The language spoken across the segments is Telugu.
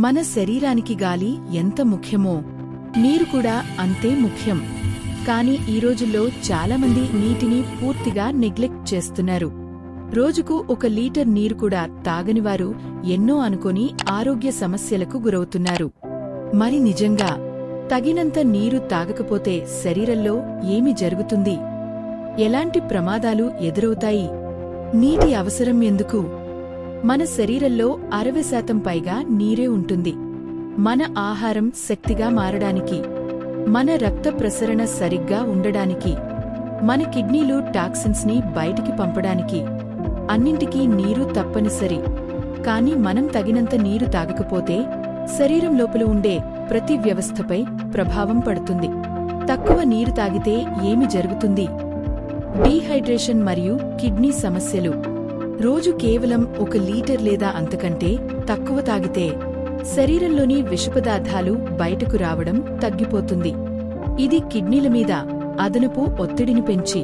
మన శరీరానికి గాలి ఎంత ముఖ్యమో నీరు కూడా అంతే ముఖ్యం. కాని ఈ రోజుల్లో చాలామంది నీటిని పూర్తిగా నెగ్లెక్ట్ చేస్తున్నారు. రోజుకు 1 లీటర్ నీరు కూడా తాగనివారు ఎన్నో అనుకొని ఆరోగ్య సమస్యలకు గురవుతున్నారు. మరి నిజంగా తగినంత నీరు తాగకపోతే శరీరంలో ఏమి జరుగుతుంది? ఎలాంటి ప్రమాదాలు ఎదురవుతాయి? నీటి అవసరం ఎందుకు? మన శరీరంలో 60% పైగా నీరే ఉంటుంది. మన ఆహారం శక్తిగా మారడానికి, మన రక్త ప్రసరణ సరిగ్గా ఉండడానికి, మన కిడ్నీలు టాక్సిన్స్ ని బయటికి పంపడానికి, అన్నింటికీ నీరు తప్పనిసరి. కాని మనం తగినంత నీరు తాగకపోతే శరీరం లోపల ఉండే ప్రతి వ్యవస్థపై ప్రభావం పడుతుంది. తక్కువ నీరు తాగితే ఏమి జరుగుతుంది? డీహైడ్రేషన్ మరియు కిడ్నీ సమస్యలు. రోజు కేవలం 1 లీటర్ లేదా అంతకంటే తక్కువ తాగితే శరీరంలోని విషపదార్థాలు బయటకు రావడం తగ్గిపోతుంది. ఇది కిడ్నీల మీద అదనపు ఒత్తిడిని పెంచి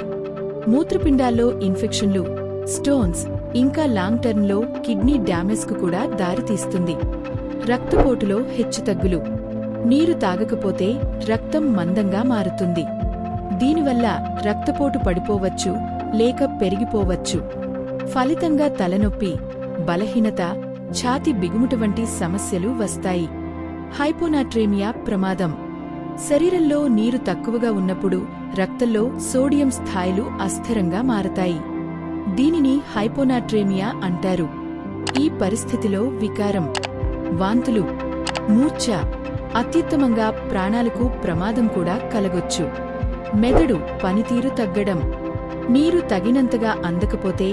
మూత్రపిండాల్లో ఇన్ఫెక్షన్లు, స్టోన్స్, ఇంకా లాంగ్ టర్మ్లో కిడ్నీ డ్యామేజ్కు కూడా దారితీస్తుంది. రక్తపోటులో హెచ్చుతగ్గులు. నీరు తాగకపోతే రక్తం మందంగా మారుతుంది. దీనివల్ల రక్తపోటు పడిపోవచ్చు లేక పెరిగిపోవచ్చు. ఫలితంగా తలనొప్పి, బలహీనత, ఛాతి బిగుముట వంటి సమస్యలు వస్తాయి. హైపోనాట్రేమియా ప్రమాదం. శరీరంలో నీరు తక్కువగా ఉన్నప్పుడు రక్తంలో సోడియం స్థాయిలు అస్థిరంగా మారతాయి. దీనిని హైపోనాట్రేమియా అంటారు. ఈ పరిస్థితిలో వికారం, వాంతులు, మూర్ఛ, అత్యుత్తమంగా ప్రాణాలకు ప్రమాదం కూడా కలగొచ్చు. మెదడు పనితీరు తగ్గడం. నీరు తగినంతగా అందకపోతే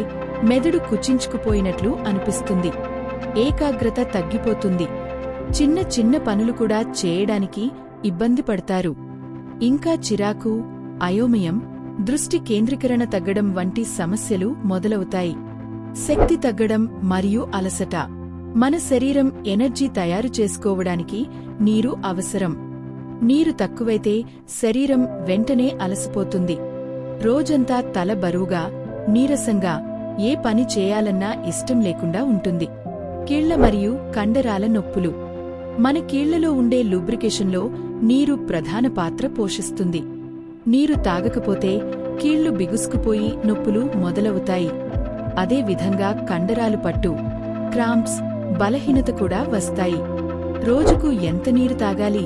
మెదడు కుచించుకుపోయినట్లు అనిపిస్తుంది. ఏకాగ్రత తగ్గిపోతుంది. చిన్న చిన్న పనులు కూడా చేయడానికి ఇబ్బంది పడతారు. ఇంకా చిరాకు, అయోమయం, దృష్టి కేంద్రీకరణ తగ్గడం వంటి సమస్యలు మొదలవుతాయి. శక్తి తగ్గడం మరియు అలసట. మన శరీరం ఎనర్జీ తయారు చేసుకోవడానికి నీరు అవసరం. నీరు తక్కువైతే శరీరం వెంటనే అలసిపోతుంది. రోజంతా తల బరువుగా, నీరసంగా, ఏ పని చేయాలన్నా ఇష్టం లేకుండా ఉంటుంది. కీళ్ల మరియు కండరాల నొప్పులు. మన కీళ్లలో ఉండే లూబ్రికేషన్లో నీరు ప్రధాన పాత్ర పోషిస్తుంది. నీరు తాగకపోతే కీళ్లు బిగుసుకుపోయి నొప్పులు మొదలవుతాయి. అదే విధంగా కండరాలు పట్టు, క్రాంప్స్, బలహీనత కూడా వస్తాయి. రోజుకు ఎంత నీరు తాగాలి?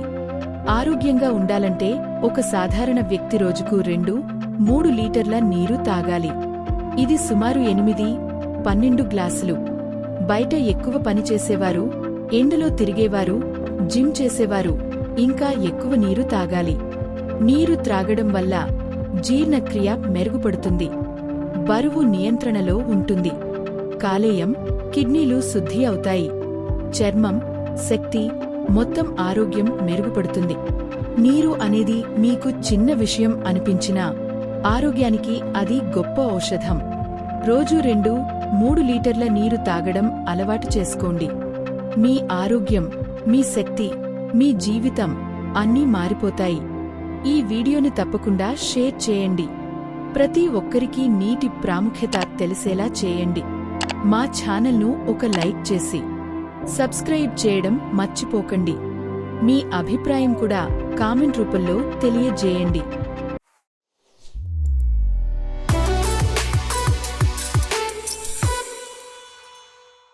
ఆరోగ్యంగా ఉండాలంటే ఒక సాధారణ వ్యక్తి రోజుకు 2-3 లీటర్ల నీరు తాగాలి. ఇది సుమారు 8-12 గ్లాసులు. బయట ఎక్కువ పనిచేసేవారు, ఎండలో తిరిగేవారు, జిమ్ చేసేవారు ఇంకా ఎక్కువ నీరు తాగాలి. నీరు త్రాగడం వల్ల జీర్ణక్రియ మెరుగుపడుతుంది. బరువు నియంత్రణలో ఉంటుంది. కాలేయం, కిడ్నీలు శుద్ధి అవుతాయి. చర్మం, శక్తి, మొత్తం ఆరోగ్యం మెరుగుపడుతుంది. నీరు అనేది మీకు చిన్న విషయం అనిపించినా ఆరోగ్యానికి అది గొప్ప ఔషధం. రోజు 2-3 లీటర్ల నీరు తాగడం అలవాటు చేసుకోండి. మీ ఆరోగ్యం, మీ శక్తి, మీ జీవితం అన్నీ మారిపోతాయి. ఈ వీడియోని తప్పకుండా షేర్ చేయండి. ప్రతి ఒక్కరికీ నీటి ప్రాముఖ్యత తెలిసేలా చేయండి. మా ఛానల్ను ఒక లైక్ చేసి సబ్స్క్రైబ్ చేయడం మర్చిపోకండి. మీ అభిప్రాయం కూడా కామెంట్ రూపంలో తెలియజేయండి.